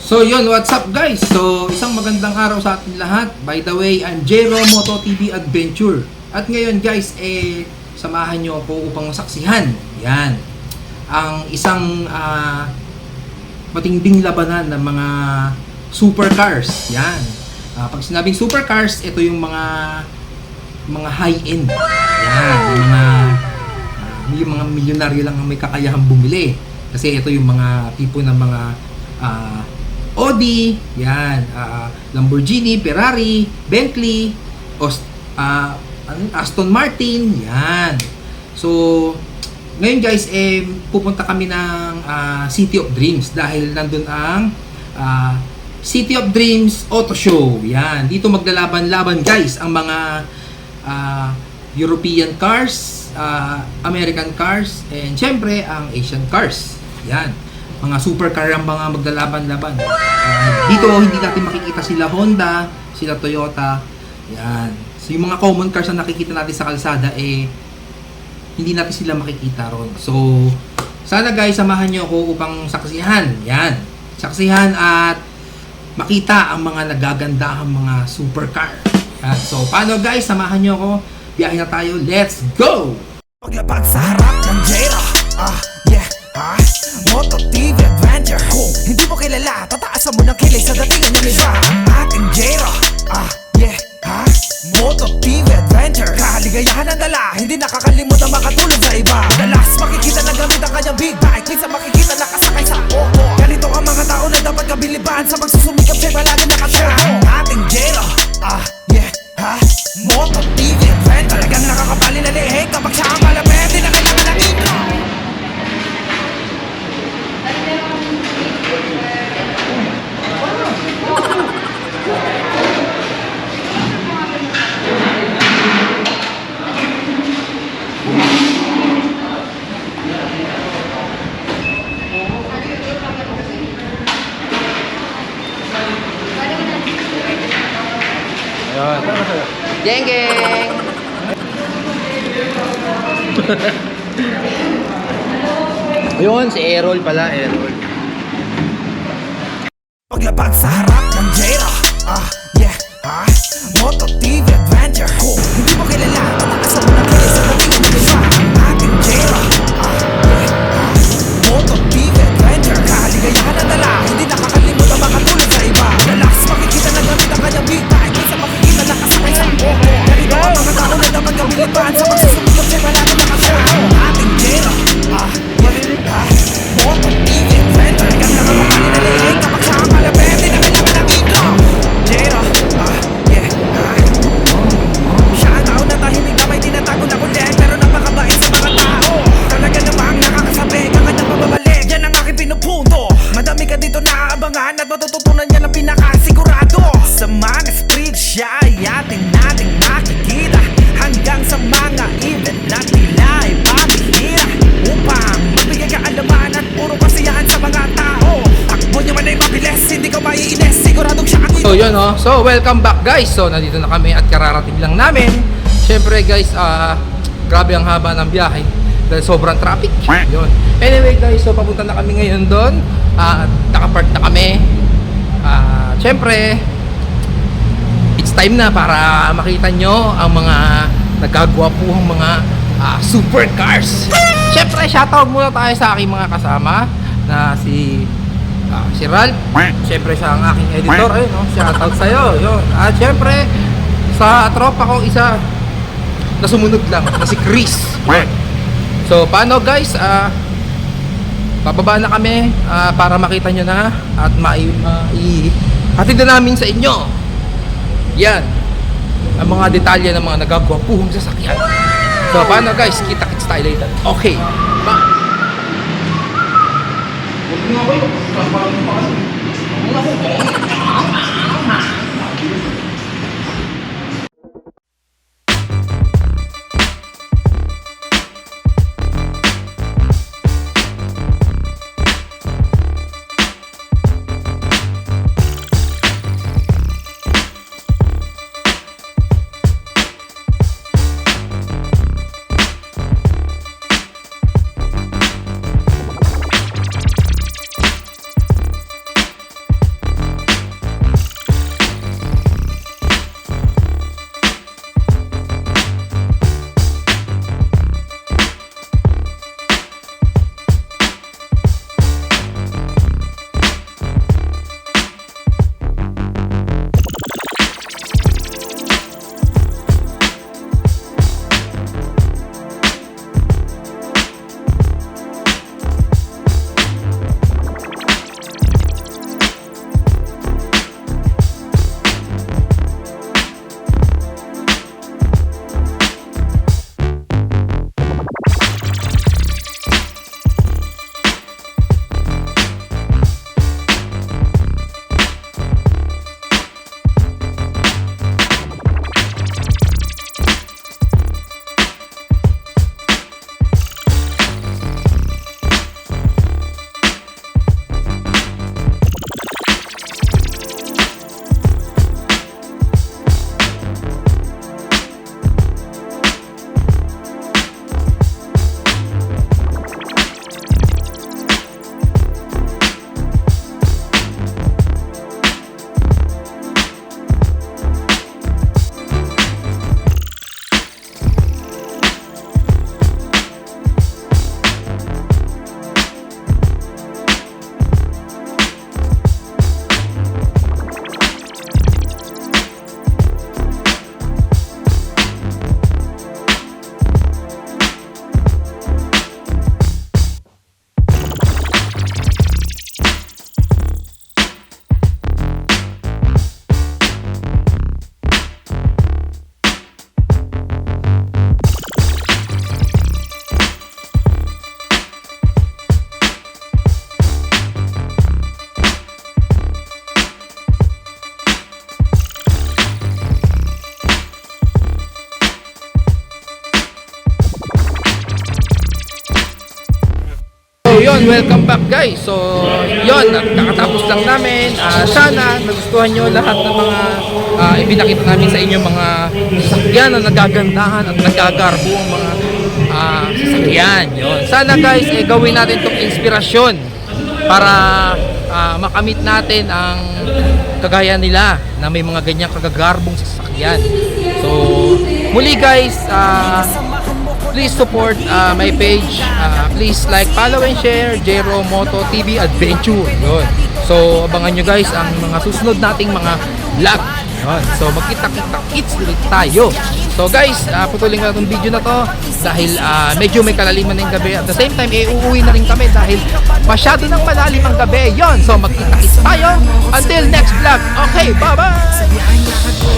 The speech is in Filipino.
So yun, what's up guys? So isang magandang araw sa ating lahat. By the way, I'm Jero Moto TV Adventure. At ngayon guys, samahan nyo ako upang masaksihan. Yan. Ang isang matinding labanan ng mga supercars. Yan. Pag sinabing supercars, ito yung mga high-end. Yan. Yung mga milyonaryo lang ang may kakayahang bumili. Kasi ito yung mga tipo ng mga Audi, yan, Lamborghini, Ferrari, Bentley, Aston Martin, yan. So, ngayon guys, pupunta kami ng City of Dreams dahil nandun ang City of Dreams Auto Show. Yan, dito maglalaban-laban guys ang mga European cars, American cars, and syempre ang Asian cars. Yan. Mga supercar ang mga maglalaban-laban. Dito hindi natin makikita sila Honda, sila Toyota. Yan. So yung mga common cars na nakikita natin sa kalsada hindi natin sila makikita ron. So sana guys, samahan niyo ako upang saksihan. Yan. Saksihan at makita ang mga nagagandahang mga supercar. Yan. So paano guys, samahan niyo ako. Biyahe na tayo. Let's go. Paglapag sa harap ng Jero, Moto TV Adventure. Kung hindi mo kilala, tataasan mo ng kilay sa datingan ng iba. Ang ating Jero, Moto TV Adventure. Kahaligayahan ang dala, hindi nakakalimut ang makatulog sa iba. Dalas makikita na gamit ang kanyang big bike, minsan makikita nakasakay sa Oppo. Ganito ang mga tao na dapat kabiliban sa pagsusumikap siya'y palagi nakataya. Ang ating Jero, Moto TV Adventure. Talagang nakakabali na lihig kapag siya ang malapit, di na kailangan ng intro. Geng geng. Yun, si Errol pala, Errol. Paglapag sa harap ng Jero, Moto TV Adventure. Kung hindi mo kilala, tataasan mo ng kilay sa datingan ng iba. Ang ating Jero, Moto TV Adventure. Kahaligayahan ang dala, hindi nakakalimut ang makatulog sa iba. Dalas makikita na gamit ang kanyang big bike, minsan makikita nakasakay sa Oppo. Ganito ang mga tao na dapat kabiliban sa pagsusumikap siya'y palagi nakataya. Ang ating Jero, Moto TV Adventure. Talagang nakakabali na lihig kapag siya ang malapit, di na kailangan ng intro. Jero, siya ang tao na tahimik na may tinatago na kulit, pero napakabait sa mga tao. Talaga namang nakakasabi ang kanyang pababalik, yan ang aking pinupunto. Madami ka dito naaabangan at matututunan niya ng pinakasigurado. Sa mga street siya ay nating makikita, hanggang sa mga event na tila ay pamihira, upang magbigay kaalaman at puro kasiyahan sa mga tao. Takbo niya man ay mabilis, hindi ka maiinis, siguradong siya ang So yun so welcome back guys. So nandito na kami at kararating lang namin. Syempre guys, grabe ang haba ng biyahe dahil sobrang traffic. Yun. Anyway guys, so papunta na kami ngayon doon. Nakapark na kami. Syempre, it's time na para makita nyo ang mga nagkagwapuhang mga supercars. Syempre, shoutout muna tayo sa aking mga kasama na si Ralph. Syempre siya ang aking editor. Ayun, shoutout sa'yo. Yun. At syempre, sa tropa ko isa na sumunod lang, na si Chris. So, paano guys? Bababa na kami para makita nyo na at hatid na namin sa inyo. Yan. Ang mga detalye ng mga nagagwapuhang sasakyan. So, paano guys? Kita-kits tayo later. Okay. Bye. yun, welcome back guys. So, yun, kakatapos lang namin. Sana nagustuhan nyo lahat ng mga ipinakita namin sa inyo mga sasakyan na nagagandahan at nagagarbo ang mga sasakyan. Yun. Sana guys, gawin natin itong inspirasyon para makamit natin ang kagaya nila na may mga ganyang kagagarbong sasakyan. So, muli guys, please support my page. Please like, follow and share Jero Moto TV Adventure. Yun. So abangan nyo guys ang mga susunod nating mga vlog. Yun. So magkita-kita-kits ulit tayo. So guys, putulin ko na itong video na to dahil medyo may kalaliman na yung gabi. At the same time, uuwi na rin kami dahil masyado nang malalim ang gabi. Yun. So magkita-kits tayo until next vlog. Okay, bye-bye!